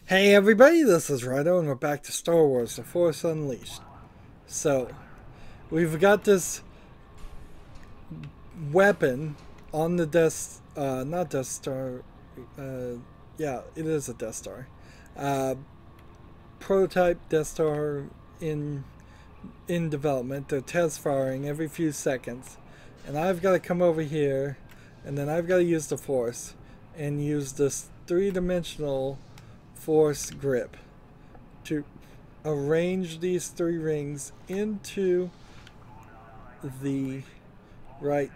Hey everybody, this is Rydo and we're back to Star Wars: The Force Unleashed. So, we've got this weapon on the not Death Star, yeah, it is a Death Star. Uh, Prototype Death Star in development. They're test firing every few seconds. And I've got to come over here, and then I've got to use the Force, and use this three-dimensional Force grip to arrange these three rings into the right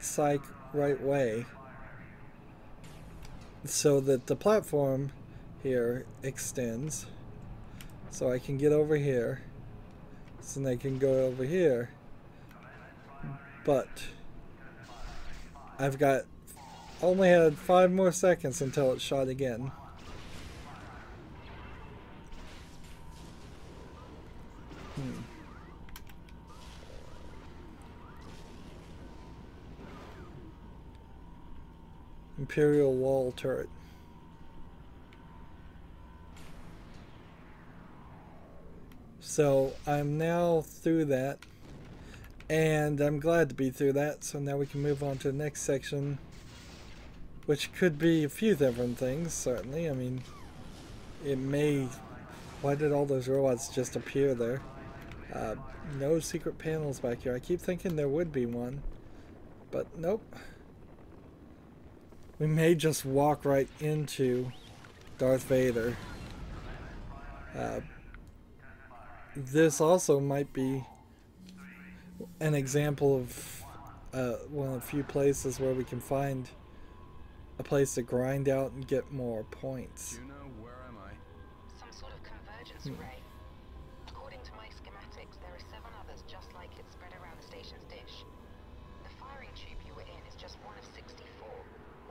way so that the platform here extends, so I can get over here, so they can go over here. But I've got only had 5 more seconds until it shot again. Imperial wall turret. So I'm now through that, and I'm glad to be through that. So now we can move on to the next section, which could be a few different things, certainly. I mean, it may... Why did all those robots just appear there? No secret panels back here. I keep thinking there would be one, but nope. We may just walk right into Darth Vader. This also might be an example of one of the few places where we can find a place to grind out and get more points. You know, where am I? Some sort of convergence array. According to my schematics, there are 7 others just like it spread around the station's dish. The firing tube you were in is just one of 64,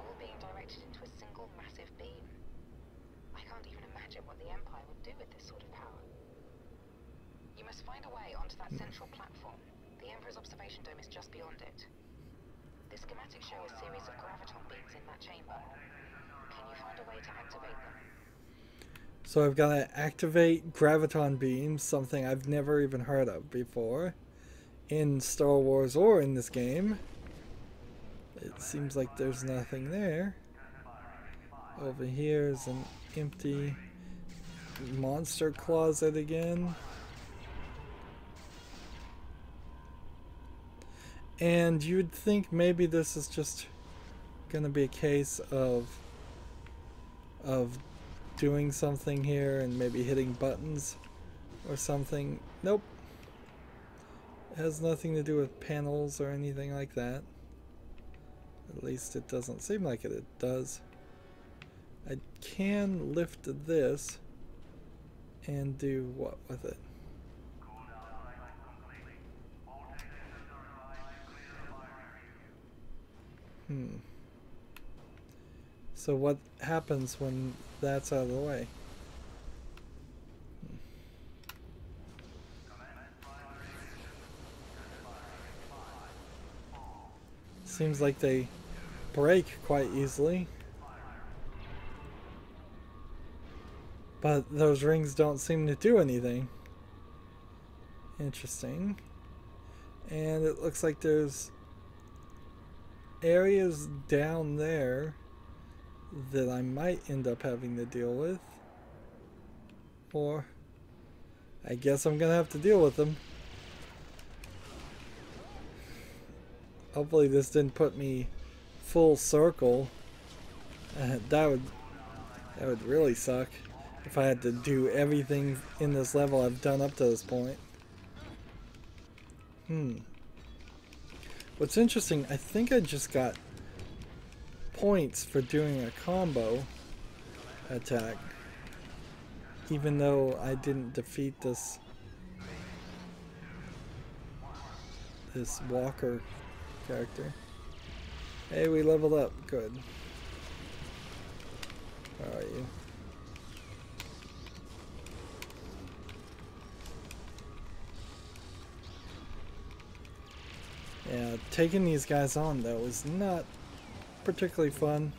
all being directed into a single massive beam. I can't even imagine what the Empire would do with this sort of power. You must find a way onto that central platform. The Emperor's observation dome is just beyond it. The schematics show a series of graviton beams in that chamber. Can you find a way to activate them? So I've got to activate graviton beams, something I've never even heard of before in Star Wars or in this game. It seems like there's nothing there. Over here is an empty monster closet again. And you'd think maybe this is just gonna be a case of doing something here and maybe hitting buttons or something. Nope. It has nothing to do with panels or anything like that. At least it doesn't seem like it does. I can lift this and do what with it? So what happens when that's out of the way? Seems like they break quite easily. But those rings don't seem to do anything. Interesting. And it looks like there's areas down there that I might end up having to deal with. Or I guess I'm gonna have to deal with them. Hopefully this didn't put me full circle. That would really suck if I had to do everything in this level I've done up to this point. What's interesting, I think I just got points for doing a combo attack, even though I didn't defeat this walker character. Hey, we leveled up. Good. Where are you? Yeah, taking these guys on though is not particularly fun.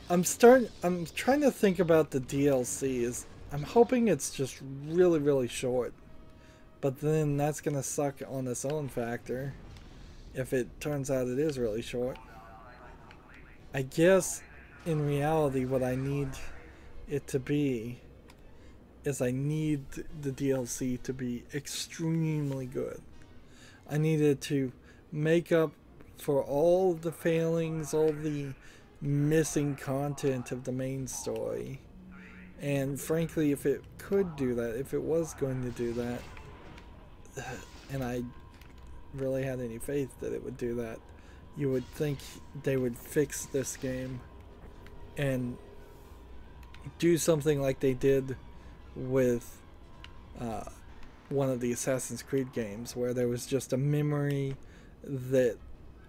I'm trying to think about the DLCs. I'm hoping it's just really, really short. But then that's going to suck on its own factor if it turns out it is really short. I guess in reality what I need it to be is I need the DLC to be extremely good. I need it to make up for all the failings, all the missing content of the main story. And frankly, if it could do that, if it was going to do that, and I really had any faith that it would do that, you would think they would fix this game and do something like they did with one of the Assassin's Creed games, where there was just a memory that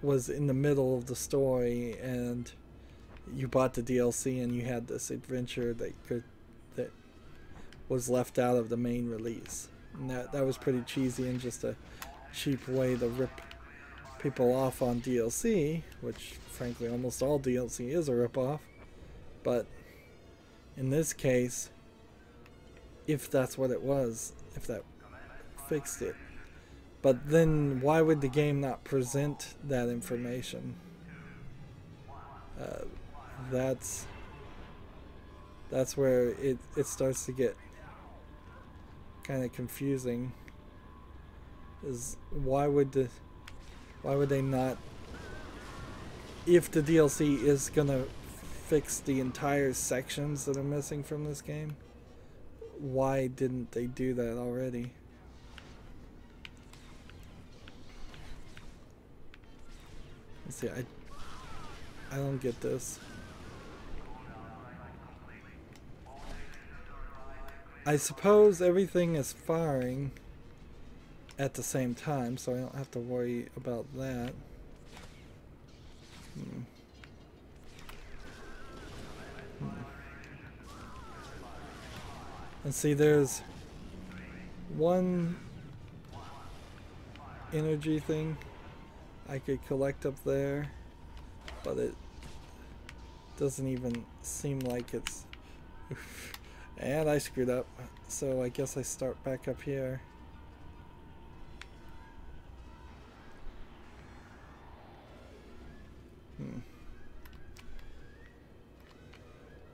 was in the middle of the story, and you bought the DLC and you had this adventure that was left out of the main release. And that was pretty cheesy and just a cheap way to rip people off on DLC, which frankly almost all DLC is a rip-off. But in this case, if that's what it was, if that fixed it. But then why would the game not present that information? That's where it starts to get kind of confusing. Is why would they not, if the DLC is gonna fix the entire sections that are missing from this game, why didn't they do that already? Let's see, I don't get this. I suppose everything is firing at the same time, so I don't have to worry about that. And see, there's one energy thing I could collect up there, but it doesn't even seem like it's... And I screwed up, so I guess I start back up here.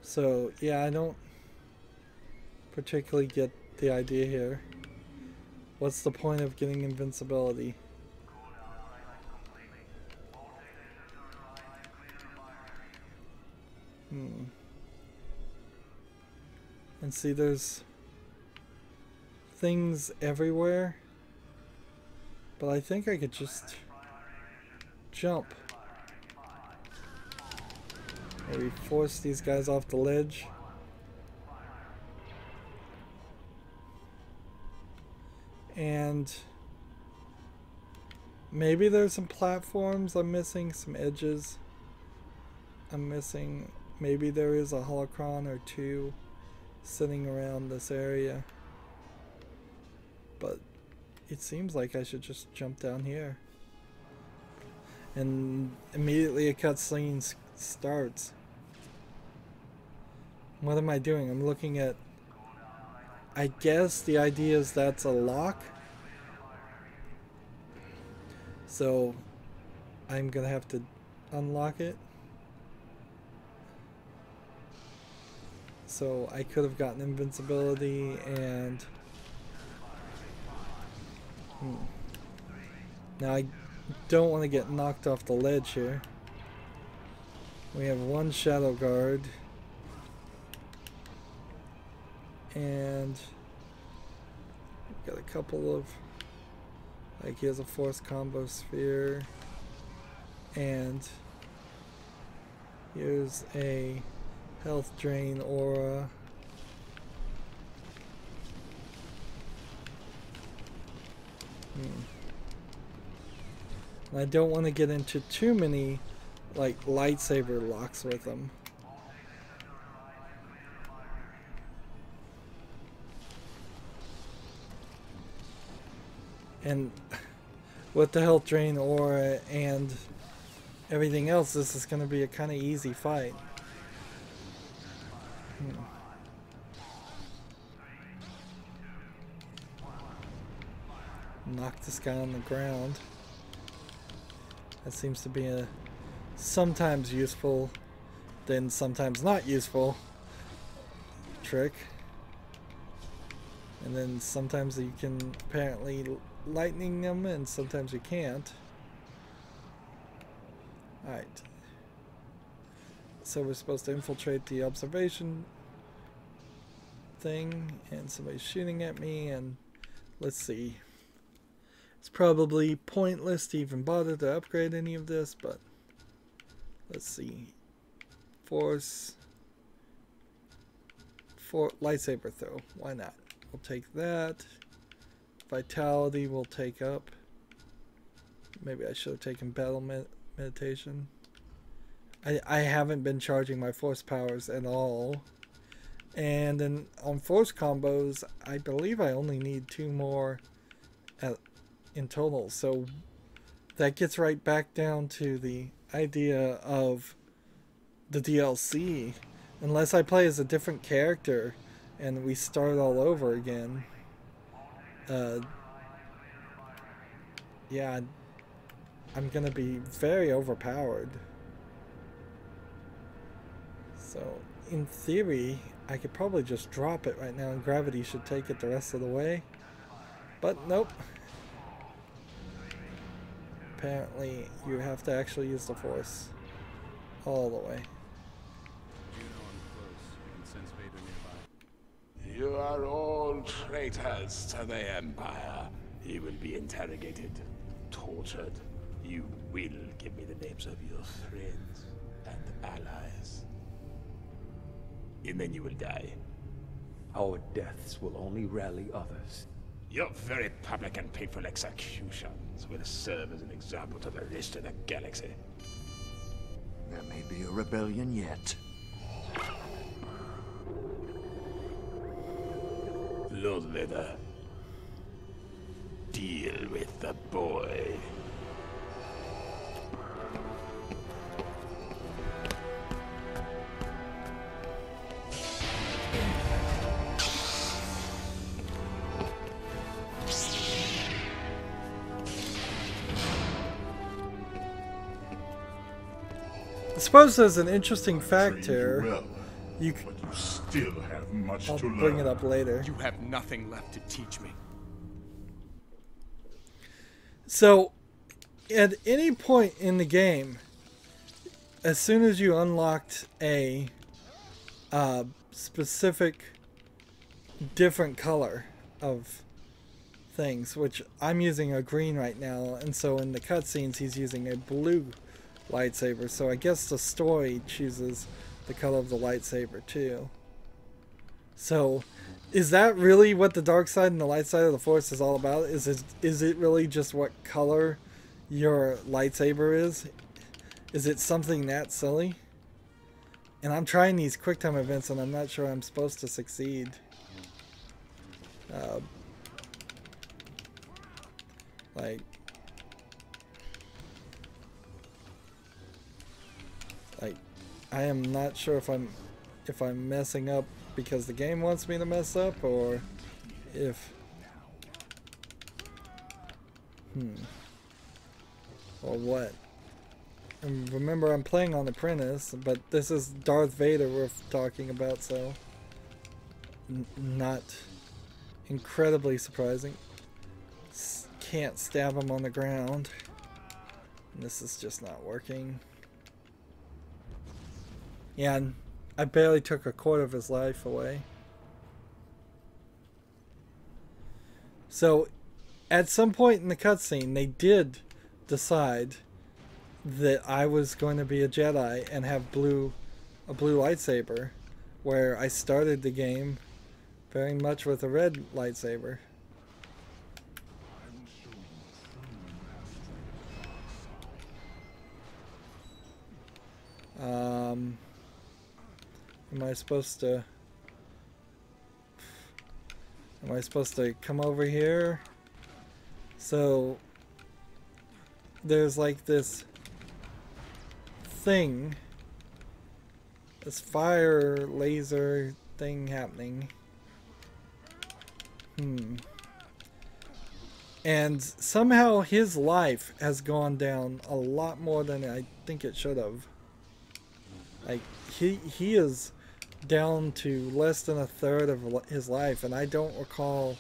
So yeah, I don't particularly get the idea here. What's the point of getting invincibility? And see, there's things everywhere, but I think I could just jump. Maybe force these guys off the ledge. And maybe there's some platforms I'm missing, some edges I'm missing. Maybe there is a holocron or two sitting around this area. But it seems like I should just jump down here. And immediately a cutscene starts. What am I doing? I'm looking at... I guess the idea is that's a lock. So I'm gonna have to unlock it. So I could have gotten invincibility and... Now I don't want to get knocked off the ledge here. We have one shadow guard. And we've got a couple of... Like, he has a force combo sphere. And here's a health drain aura. And I don't want to get into too many like lightsaber locks with them. And with the health drain aura and everything else, this is going to be a kind of easy fight. knock this guy on the ground. That seems to be a sometimes useful, then sometimes not useful trick. And then sometimes you can apparently lightning them and sometimes you can't. Alright. So we're supposed to infiltrate the observation thing, and somebody's shooting at me, and let's see. It's probably pointless to even bother to upgrade any of this, but let's see. Force. Lightsaber throw. Why not? We'll take that. Vitality we'll take up. Maybe I should have taken battle meditation. I haven't been charging my force powers at all. And then on force combos, I believe I only need 2 more in total. So that gets right back down to the idea of the DLC. Unless I play as a different character and we start all over again. Yeah, I'm gonna be very overpowered. So, in theory, I could probably just drop it right now and gravity should take it the rest of the way. But nope. Apparently, you have to actually use the force all the way. You are all traitors to the Empire. You will be interrogated, tortured. You will give me the names of your friends and allies. And then you will die. Our deaths will only rally others. Your very public and painful executions will serve as an example to the rest of the galaxy. There may be a rebellion yet. Lord Vader, deal with the boy. I suppose there's an interesting fact here. Well, You but you still have much I'll to learn. bring it up later. You have nothing left to teach me. So, at any point in the game, as soon as you unlocked a specific different color of things, which I'm using a green right now, and so in the cutscenes he's using a blue lightsaber, so I guess the story chooses the color of the lightsaber too. So, is that really what the dark side and the light side of the Force is all about? Is it really just what color your lightsaber is? Is it something that silly? And I'm trying these QuickTime events and I'm not sure I'm supposed to succeed. Like I am not sure if I'm messing up because the game wants me to mess up, or if or what. And remember, I'm playing on Apprentice, but this is Darth Vader we're talking about, so not incredibly surprising. Can't stab him on the ground. And this is just not working. Yeah, and I barely took a quarter of his life away. So, at some point in the cutscene, they did decide that I was going to be a Jedi and have a blue lightsaber, where I started the game very much with a red lightsaber. Am I supposed to come over here? So there's like this thing, this fire laser thing happening. And somehow his life has gone down a lot more than I think it should have. Like, he is down to less than a third of his life, and I don't recall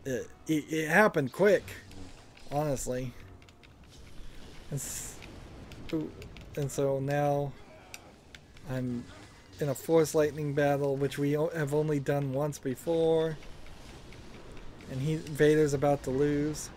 it happened quick, honestly. And so now I'm in a Force Lightning battle, which we have only done once before, and Vader's about to lose.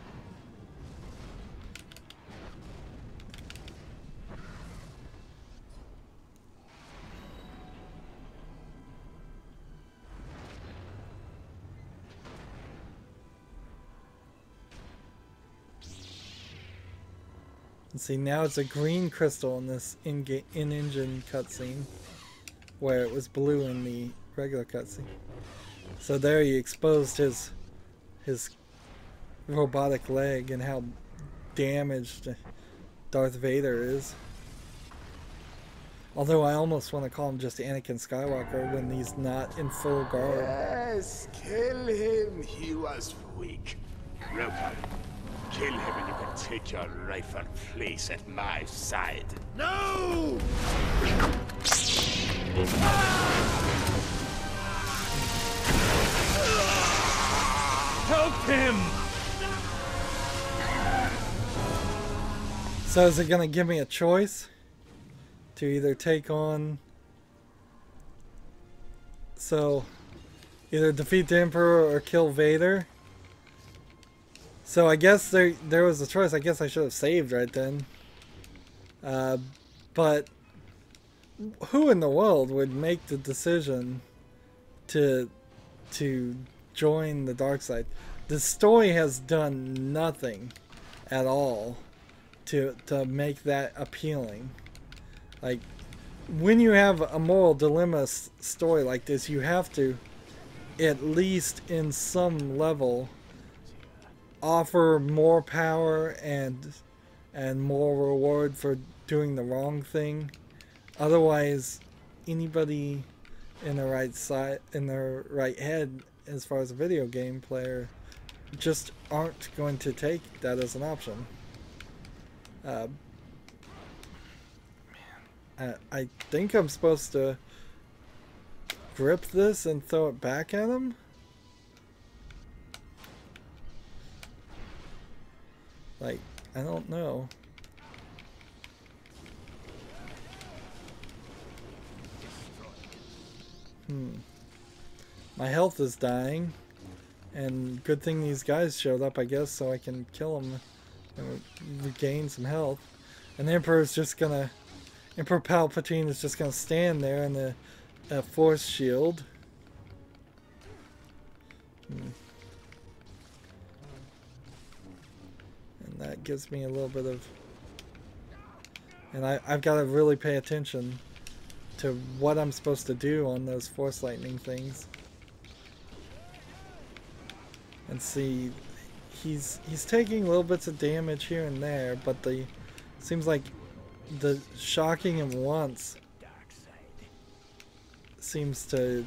And see, now it's a green crystal in this in-engine cutscene, where it was blue in the regular cutscene. So there he exposed his robotic leg and how damaged Darth Vader is. Although I almost want to call him just Anakin Skywalker when he's not in full garb. Yes, kill him. He was weak. Broken. Kill him and you can take your rightful place at my side. No! Help him! So is it going to give me a choice to either take on... So, either defeat the Emperor or kill Vader? So I guess there was a choice. I guess I should have saved right then. But who in the world would make the decision to join the dark side? The story has done nothing at all to make that appealing. Like, when you have a moral dilemma story like this, you have to, at least in some level, offer more power and more reward for doing the wrong thing. Otherwise, anybody in the right head, as far as a video game player, just aren't going to take that as an option. I think I'm supposed to grip this and throw it back at him. Like, I don't know. My health is dying. And good thing these guys showed up, I guess, so I can kill them and regain some health. And the Emperor's just gonna... Emperor Palpatine is just gonna stand there in the Force shield. That gives me a little bit of... And I've got to really pay attention to what I'm supposed to do on those Force Lightning things. And see, he's taking little bits of damage here and there, but seems like the shocking him once seems to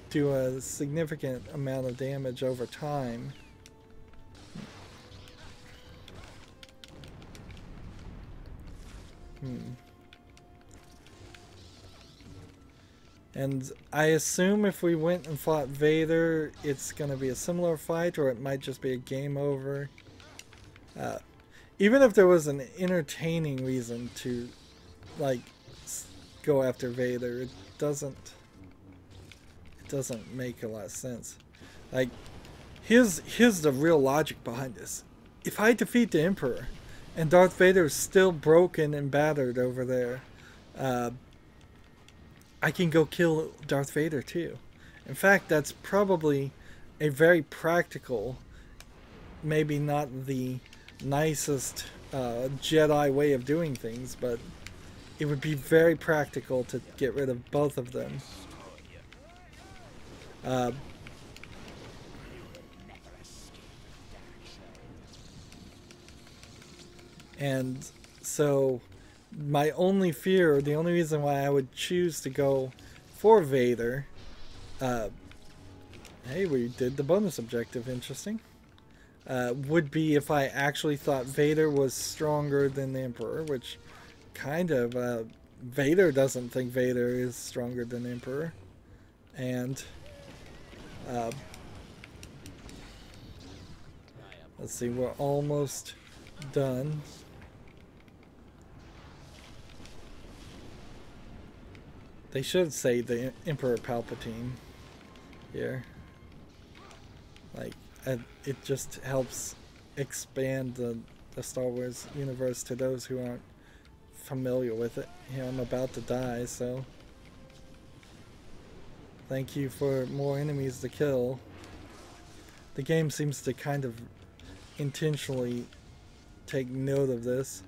do a significant amount of damage over time. And I assume if we went and fought Vader, it's going to be a similar fight, or it might just be a game over. Even if there was an entertaining reason to, like, go after Vader, it doesn't make a lot of sense. Like, here's the real logic behind this. If I defeat the Emperor, and Darth Vader is still broken and battered over there, I can go kill Darth Vader too. In fact, that's probably a very practical, maybe not the nicest Jedi way of doing things, but it would be very practical to get rid of both of them. And so my only fear, the only reason why I would choose to go for Vader, hey, we did the bonus objective, interesting, would be if I actually thought Vader was stronger than the Emperor, which kind of, Vader doesn't think Vader is stronger than the Emperor. And, let's see, we're almost done. They should say the Emperor Palpatine here. Like, it just helps expand the Star Wars universe to those who aren't familiar with it. Here, I'm about to die, so thank you for more enemies to kill. The game seems to kind of intentionally take note of this.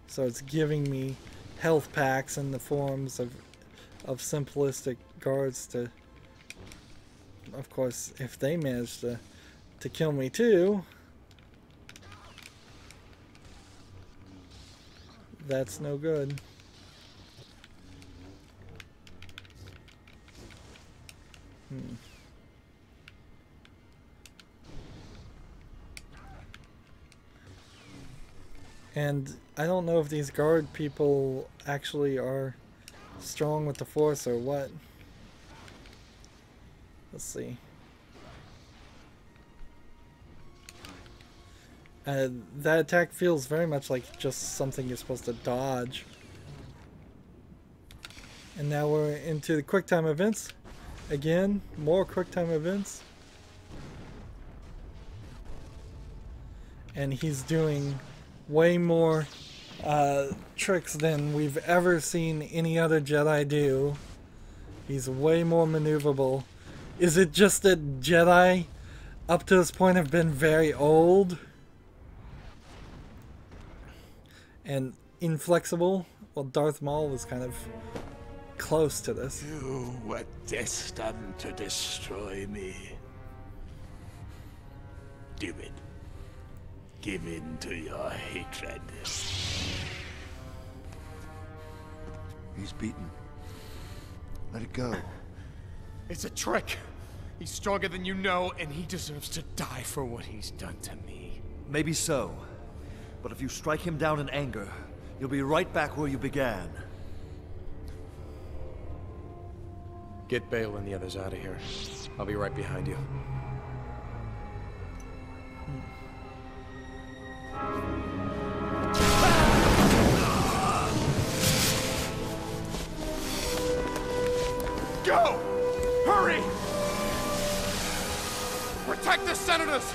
So it's giving me health packs in the forms of simplistic guards to, of course, if they manage to kill me too, that's no good. And I don't know if these guard people actually are strong with the Force or what. Let's see. That attack feels very much like just something you're supposed to dodge. And now we're into the QuickTime events. Again, more QuickTime events. And he's doing way more tricks than we've ever seen any other Jedi do. He's way more maneuverable. Is it just that Jedi up to this point have been very old and inflexible? Well, Darth Maul was kind of close to this. You were destined to destroy me. Do it. Give in to your hatred. He's beaten. Let it go. It's a trick. He's stronger than you know, and he deserves to die for what he's done to me. Maybe so. But if you strike him down in anger, you'll be right back where you began. Get Bale and the others out of here. I'll be right behind you. Go! Hurry! Protect the senators!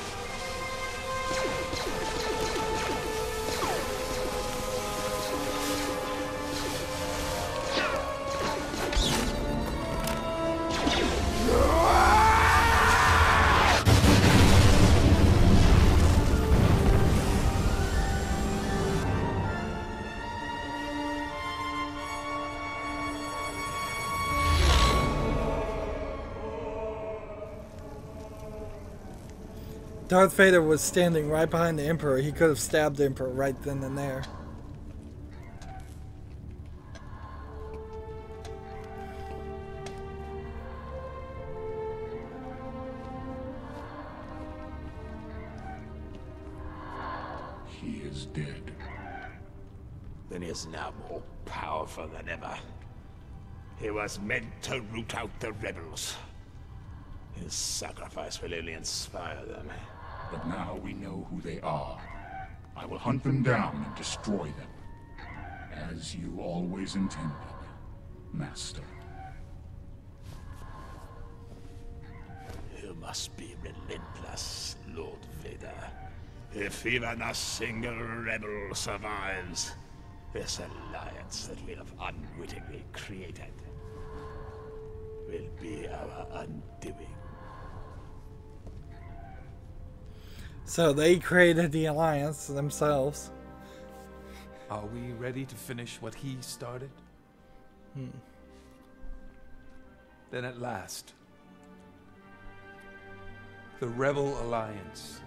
Darth Vader was standing right behind the Emperor. He could have stabbed the Emperor right then and there. He is dead. Then he is now more powerful than ever. He was meant to root out the rebels. His sacrifice will only inspire them. But now we know who they are. I will hunt them down and destroy them. As you always intended, Master. You must be relentless, Lord Vader. If even a single rebel survives, this alliance that we have unwittingly created will be our undoing. So they created the alliance themselves. Are we ready to finish what he started? Then at last, the Rebel Alliance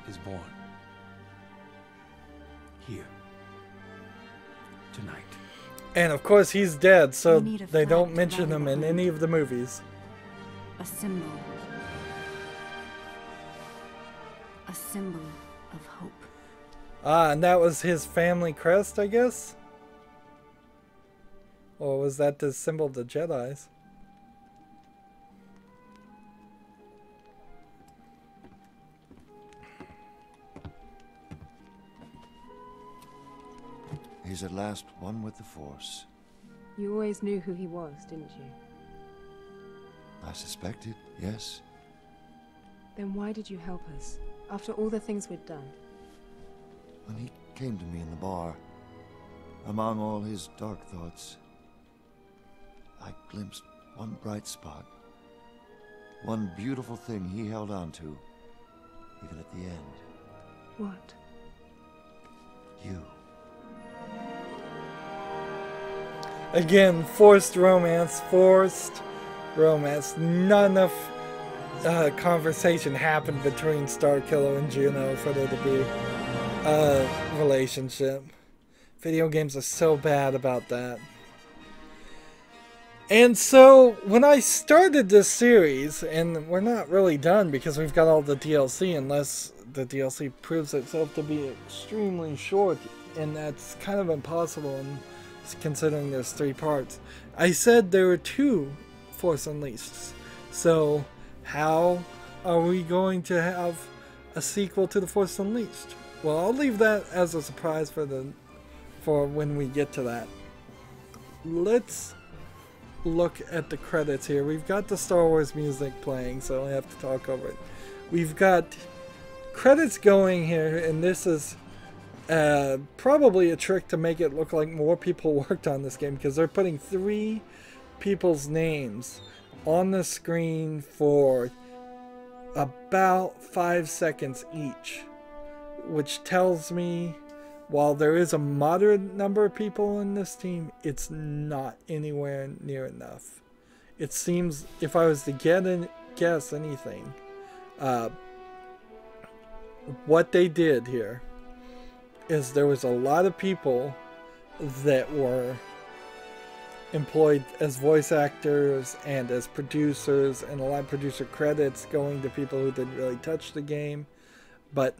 is born. Here. Tonight. And of course he's dead, so We need a they flag don't to mention rally him in behind. any of the movies. A symbol. A symbol of hope. Ah, and that was his family crest, I guess? Or was that the symbol of the Jedis? He's at last one with the Force. You always knew who he was, didn't you? I suspected, yes. Then why did you help us, after all the things we'd done? When he came to me in the bar, among all his dark thoughts, I glimpsed one bright spot. One beautiful thing he held on to, even at the end. What? You. Again, forced romance. Not enough conversation happened between Starkiller and Juno for there to be a relationship. Video games are so bad about that. And so, when I started this series, and we're not really done because we've got all the DLC, unless the DLC proves itself to be extremely short, and that's kind of impossible considering there's 3 parts. I said there were 2 Force Unleashed. So, how are we going to have a sequel to The Force Unleashed? Well, I'll leave that as a surprise for when we get to that. Let's look at the credits here. We've got the Star Wars music playing, so I have to talk over it. We've got credits going here, and this is probably a trick to make it look like more people worked on this game, because they're putting 3 people's names on the screen for about 5 seconds each, which tells me while there is a moderate number of people in this team, it's not anywhere near enough. It seems, if I was to guess anything, what they did here is there was a lot of people that were employed as voice actors and as producers, and a lot of producer credits going to people who didn't really touch the game. But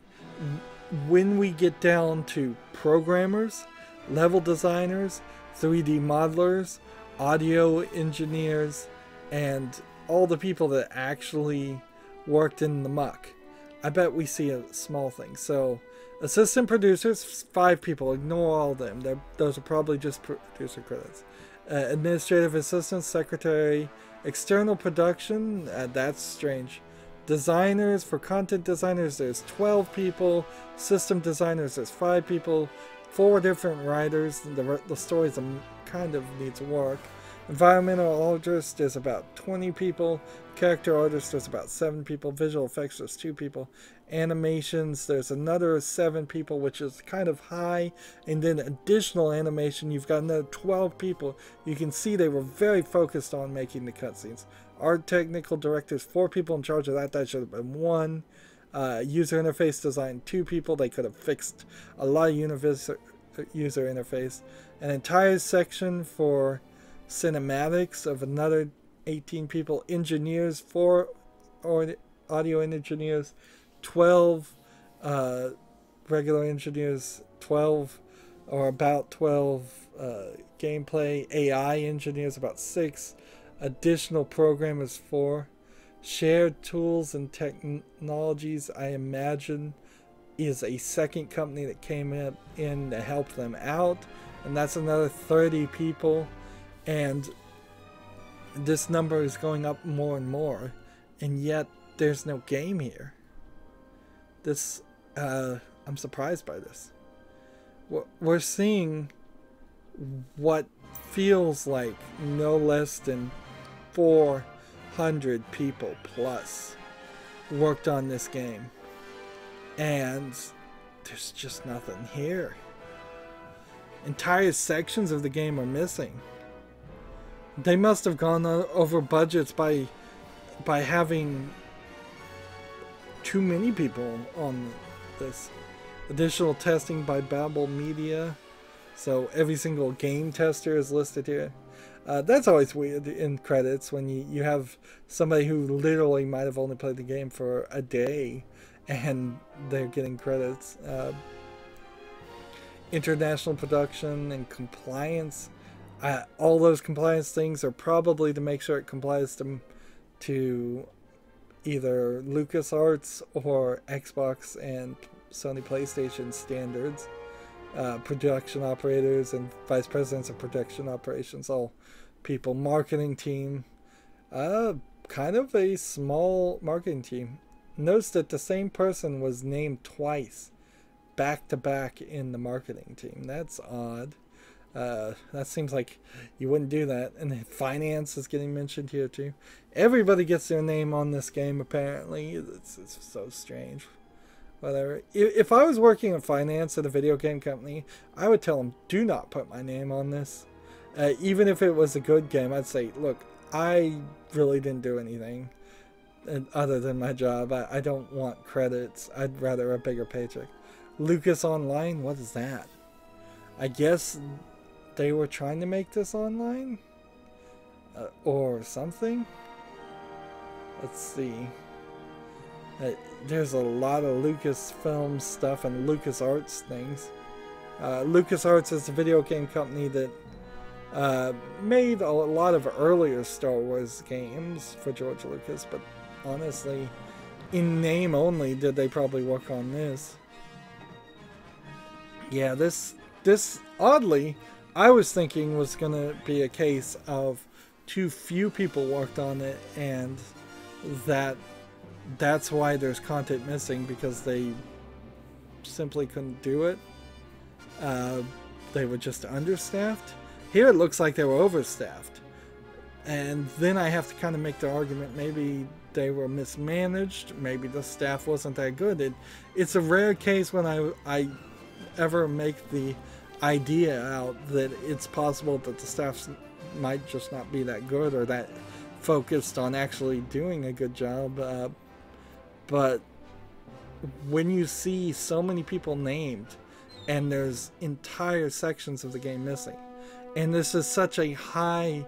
when we get down to programmers, level designers, 3D modelers, audio engineers, and all the people that actually worked in the muck, I bet we see a small thing. So assistant producers, 5 people. Ignore all of them. Those are probably just producer credits. Administrative assistants, secretary, external production, that's strange. Designers, for content designers, there's 12 people. System designers, there's 5 people. 4 different writers. The stories kind of needs work. Environmental artists, there's about 20 people. Character artists, there's about 7 people. Visual effects, there's 2 people. Animations, there's another 7 people, which is kind of high. And then additional animation, you've got another 12 people. You can see they were very focused on making the cutscenes. Art technical directors, 4 people in charge of that. That should have been 1. User interface design, 2 people. They could have fixed a lot of user interface. An entire section for cinematics of another 18 people. Engineers, 4 audio engineers, 12 regular engineers, 12 or about 12 gameplay. AI engineers, about 6. Additional programmers, 4. Shared tools and technologies, I imagine, is a second company that came in to help them out, and that's another 30 people. And this number is going up more and more, and yet there's no game here. This I'm surprised by this. We're seeing what feels like no less than 400 people plus worked on this game, and there's just nothing here. Entire sections of the game are missing. They must have gone over budgets by having too many people on this. Additional testing by Babel Media. So every single game tester is listed here. That's always weird in credits when you have somebody who literally might have only played the game for a day and they're getting credits. International production and compliance. All those compliance things are probably to make sure it complies to either LucasArts or Xbox and Sony PlayStation standards. Production operators and vice presidents of production operations, all people. Marketing team, kind of a small marketing team. Notice that the same person was named twice back to back in the marketing team. That's odd. That seems like you wouldn't do that. And finance is getting mentioned here too. Everybody gets their name on this game apparently. It's so strange. Whatever. If I was working in finance at a video game company, I would tell them, do not put my name on this. Even if it was a good game, I'd say, look, I really didn't do anything other than my job. I don't want credits. I'd rather a bigger paycheck. Lucas Online, what is that? I guess they were trying to make this online? Or something? Let's see. There's a lot of Lucasfilm stuff and LucasArts things. LucasArts is a video game company that made a lot of earlier Star Wars games for George Lucas, but honestly, in name only did they probably work on this. Yeah, this oddly, I was thinking was gonna be a case of too few people worked on it, and that's why there's content missing, because they simply couldn't do it. They were just understaffed. Here it looks like they were overstaffed. And then I have to kind of make the argument maybe they were mismanaged, maybe the staff wasn't that good. It's a rare case when I ever make the idea out that it's possible that the staff might just not be that good or that focused on actually doing a good job. But when you see so many people named and there's entire sections of the game missing, and this is such a high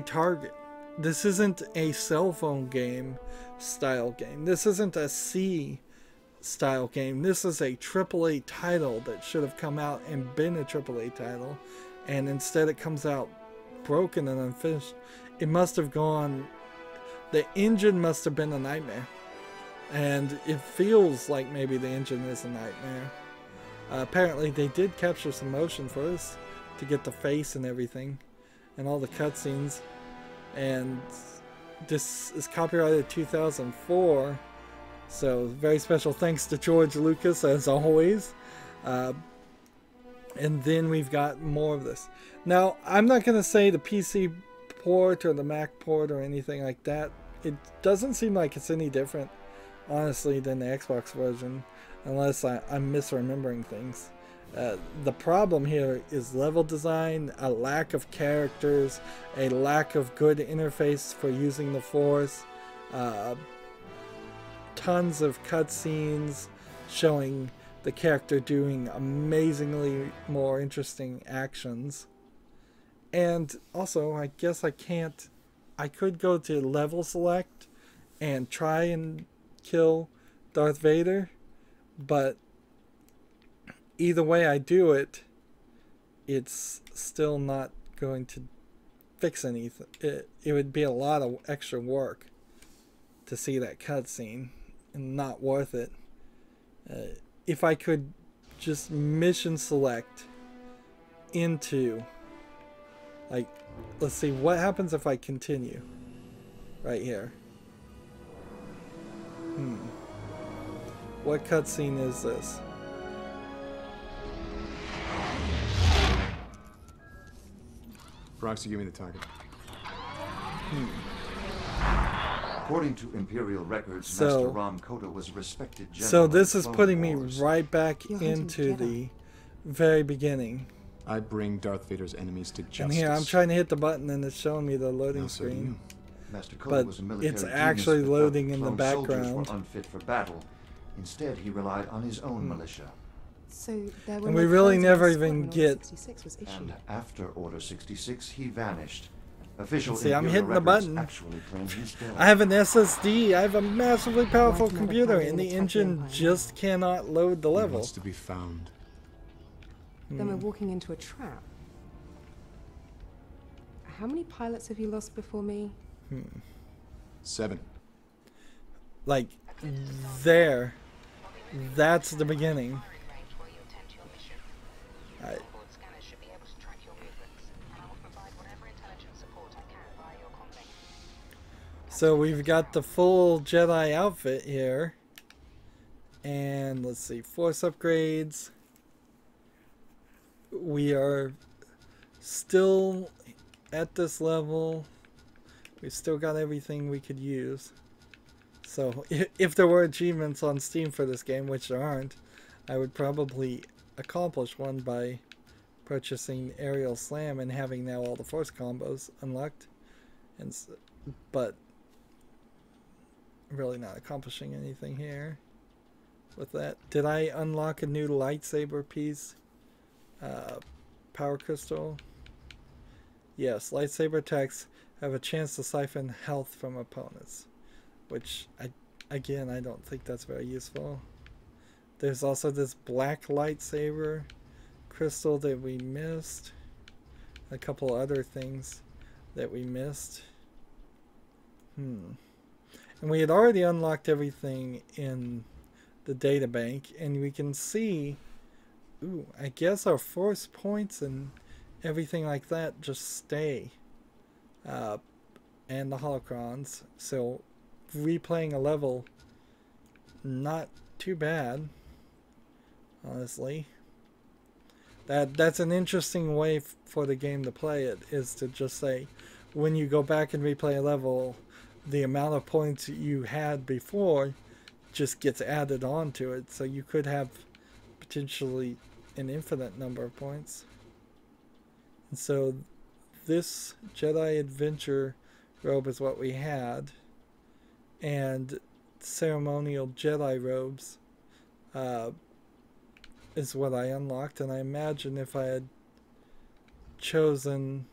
target. This isn't a cell phone game style game. This isn't a C style game. This is a AAA title that should have come out and been a AAA title, and instead it comes out broken and unfinished. It must have gone, the engine must have been a nightmare, and it feels like maybe the engine is a nightmare. Apparently they did capture some motion for us to get the face and everything and all the cutscenes, and this is copyrighted 2004, so very special thanks to George Lucas as always. And then we've got more of this. Now, I'm not going to say the PC port or the Mac port or anything like that. It doesn't seem like it's any different, honestly, than the Xbox version, unless I'm misremembering things. The problem here is level design, a lack of characters, a lack of good interface for using the Force, tons of cutscenes showing the character doing amazingly more interesting actions. And also, I guess I could go to level select and try and kill Darth Vader, but either way I do it, it's still not going to fix anything. It would be a lot of extra work to see that cutscene, and not worth it. If I could just mission select into, like, let's see what happens if I continue right here. What cutscene is this? Proxy, give me the target. According to Imperial records, Master Ram Kota was a respected general. So this is putting me right back into the very beginning. I bring Darth Vader's enemies to justice. And here I'm trying to hit the button and it's showing me the loading screen. Master Kota But was a military it's actually genius, loading but in the clone soldiers background. were unfit for battle. Instead, he relied on his own militia. So there were And no we really clones never on the squad even when Order get... 66 was issued. And after Order 66, he vanished. Official See, I'm Imperial hitting the records button. actually claim he's dead. I have an SSD. I have a massively powerful Like another computer, planet and in the the Tatooine engine Empire. just cannot load the He level. wants to be found. Then we're walking into a trap. How many pilots have you lost before me? 7. Like, there. That's the beginning. I, so we've got the full Jedi outfit here. And let's see, Force upgrades. We are still at this level. We've still got everything we could use. So if there were achievements on Steam for this game, which there aren't, I would probably accomplish one by purchasing Aerial Slam and having now all the Force combos unlocked. But really not accomplishing anything here with that. Did I unlock a new lightsaber piece? Power crystal. Yes, lightsaber attacks have a chance to siphon health from opponents, which I don't think that's very useful. There's also this black lightsaber crystal that we missed. A couple other things that we missed. And we had already unlocked everything in the data bank, and we can see, ooh, I guess our force points and everything like that just stay. And the holocrons. So replaying a level, not too bad, honestly. That's an interesting way for the game to play it, is to just say, when you go back and replay a level, the amount of points you had before just gets added on to it. So you could have potentially an infinite number of points. And so this Jedi Adventure robe is what we had. And ceremonial Jedi robes is what I unlocked. And I imagine if I had chosen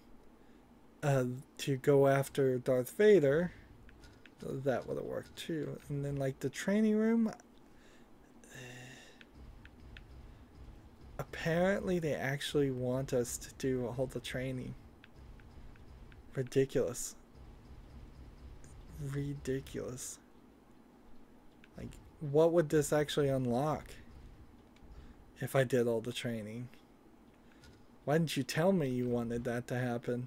to go after Darth Vader, that would have worked too. And then like the training room, apparently they actually want us to do all the training. Ridiculous. Ridiculous. Like, what would this actually unlock if I did all the training? Why didn't you tell me you wanted that to happen?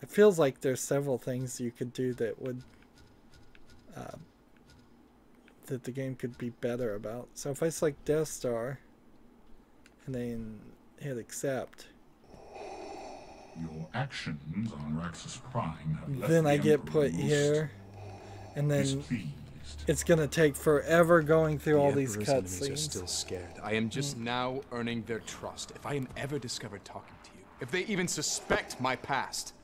It feels like there's several things you could do that would that the game could be better about. So if I select Death Star and then hit accept, your actions on Raxus Prime have left then I the get Emperor put most here, and then displeased. it's gonna take forever going through all these Emperor's enemies are cutscenes. still scared. I am just now earning their trust. If I am ever discovered talking to you, if they even suspect my past,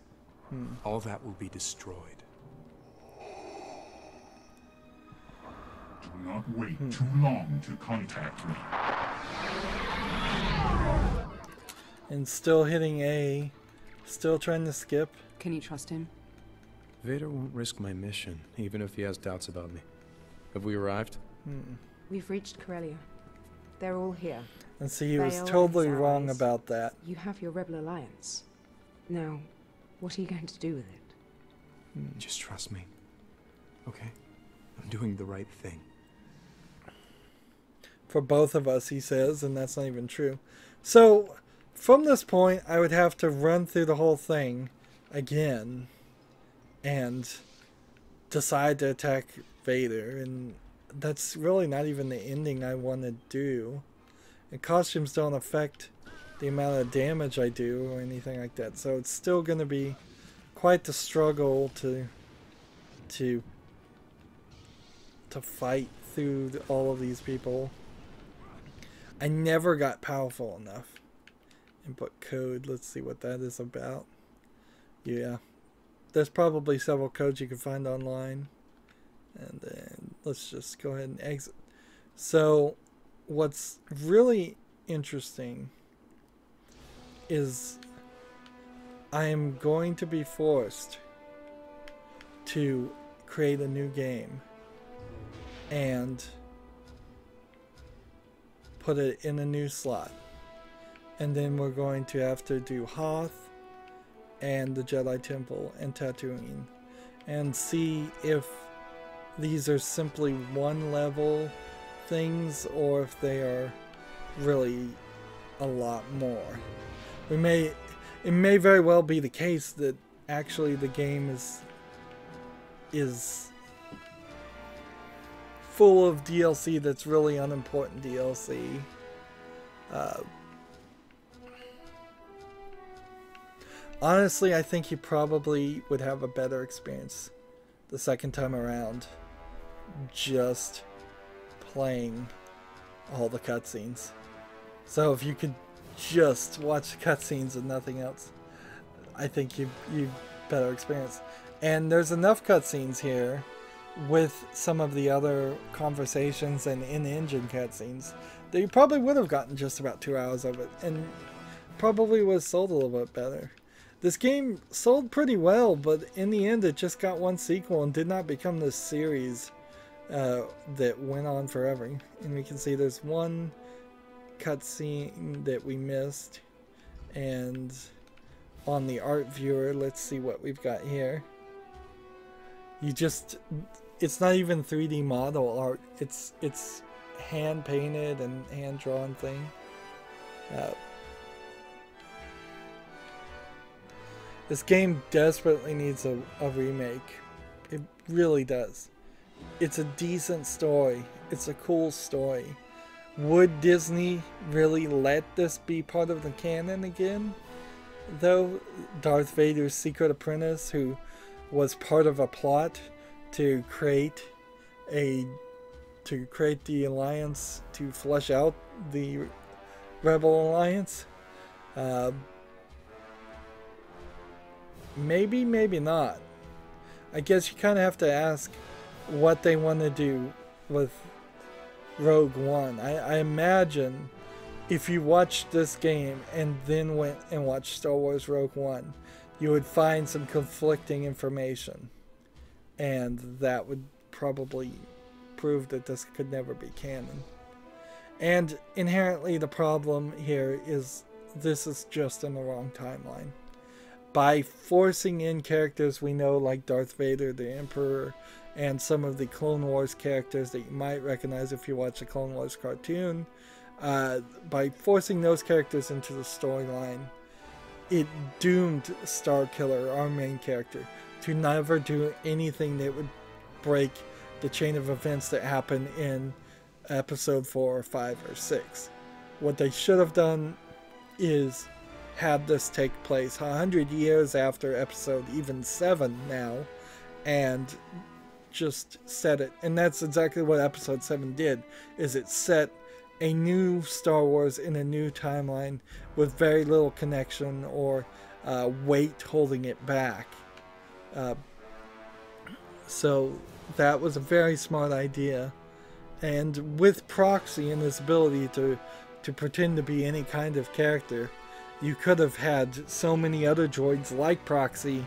all that will be destroyed. Do not wait too long to contact me. And still hitting A, still trying to skip. Can you trust him? Vader won't risk my mission, even if he has doubts about me. Have we arrived? We've reached Corellia. They're all here. And see, he was Bail and totally his wrong allies. about that. You have your Rebel Alliance. Now, what are you going to do with it? Just trust me. Okay? I'm doing the right thing. For both of us, he says, and that's not even true. So, from this point, I would have to run through the whole thing again and decide to attack Vader, and that's really not even the ending I want to do. And costumes don't affect the amount of damage I do or anything like that, so it's still going to be quite the struggle to fight through all of these people. I never got powerful enough. Input code, let's see what that is about. Yeah, there's probably several codes you can find online. And then let's just go ahead and exit. So what's really interesting is I am going to be forced to create a new game and put it in a new slot. And then we're going to have to do Hoth and the Jedi Temple and Tatooine and see if these are simply one level things or if they are really a lot more. It may very well be the case that actually the game is full of DLC that's really unimportant DLC. Honestly, I think you probably would have a better experience the second time around just playing all the cutscenes. So if you could just watch the cutscenes and nothing else, I think you better experience. And there's enough cutscenes here with some of the other conversations and in-engine cutscenes that you probably would have gotten just about 2 hours of it and probably was sold a little bit better. This game sold pretty well, but in the end it just got one sequel and did not become this series that went on forever. And we can see there's one cutscene that we missed, and on the art viewer, let's see what we've got here. It's not even 3D model art, it's hand painted and hand drawn thing. This game desperately needs a remake. It really does. It's a decent story. It's a cool story. Would Disney really let this be part of the canon again? Though Darth Vader's secret apprentice, who was part of a plot to create the Alliance, to flesh out the Rebel Alliance. Maybe, maybe not. I guess you kind of have to ask what they want to do with Rogue One. I imagine if you watched this game and then went and watched Star Wars Rogue One, you would find some conflicting information. And that would probably prove that this could never be canon. And inherently the problem here is this is just in the wrong timeline. By forcing in characters we know like Darth Vader, the Emperor, and some of the Clone Wars characters that you might recognize if you watch the Clone Wars cartoon, by forcing those characters into the storyline, it doomed Starkiller, our main character, to never do anything that would break the chain of events that happened in episode 4 or 5 or 6. What they should have done is have this take place 100 years after episode even 7 now, and just set it. And that's exactly what episode 7 did, is it set a new Star Wars in a new timeline with very little connection or weight holding it back. So that was a very smart idea. And with Proxy and his ability to pretend to be any kind of character, you could have had so many other droids like Proxy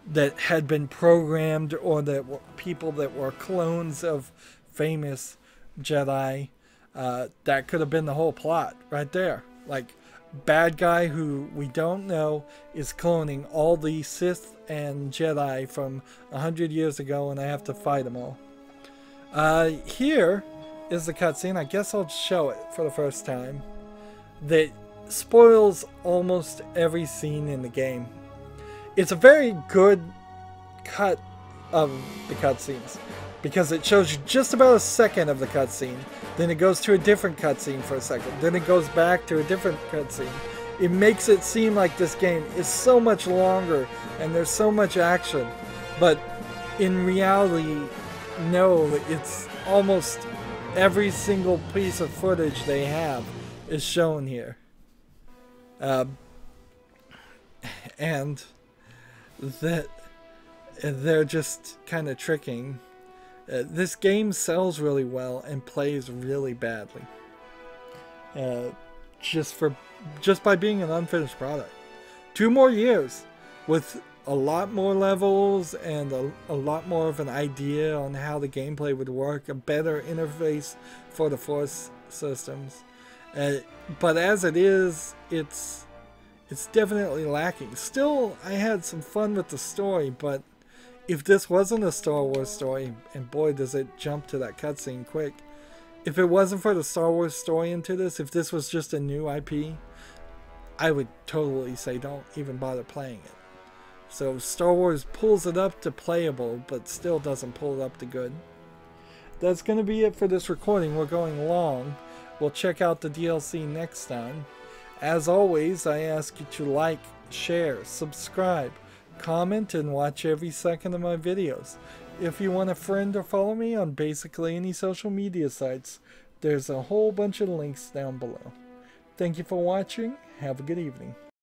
that had been programmed, or that were people that were clones of famous Jedi. That could have been the whole plot right there. Like, bad guy who we don't know is cloning all the Sith and Jedi from 100 years ago, and I have to fight them all. Here is the cutscene. I guess I'll show it for the first time. That spoils almost every scene in the game. It's a very good cut of the cutscenes, because it shows you just about a second of the cutscene, then it goes to a different cutscene for a second, then it goes back to a different cutscene. It makes it seem like this game is so much longer and there's so much action, but in reality, no, it's almost every single piece of footage they have is shown here. And that they're just kind of tricking. This game sells really well and plays really badly. just by being an unfinished product. 2 more years with a lot more levels and a lot more of an idea on how the gameplay would work, a better interface for the Force systems. But as it is, it's definitely lacking. Still, I had some fun with the story, but if this wasn't a Star Wars story, and boy does it jump to that cutscene quick, if it wasn't for the Star Wars story into this, if this was just a new IP, I would totally say don't even bother playing it. So Star Wars pulls it up to playable, but still doesn't pull it up to good. That's going to be it for this recording. We're going long. We'll check out the DLC next time. As always, I ask you to like, share, subscribe, comment, and watch every second of my videos. If you want a friend or follow me on basically any social media sites, there's a whole bunch of links down below. Thank you for watching. Have a good evening.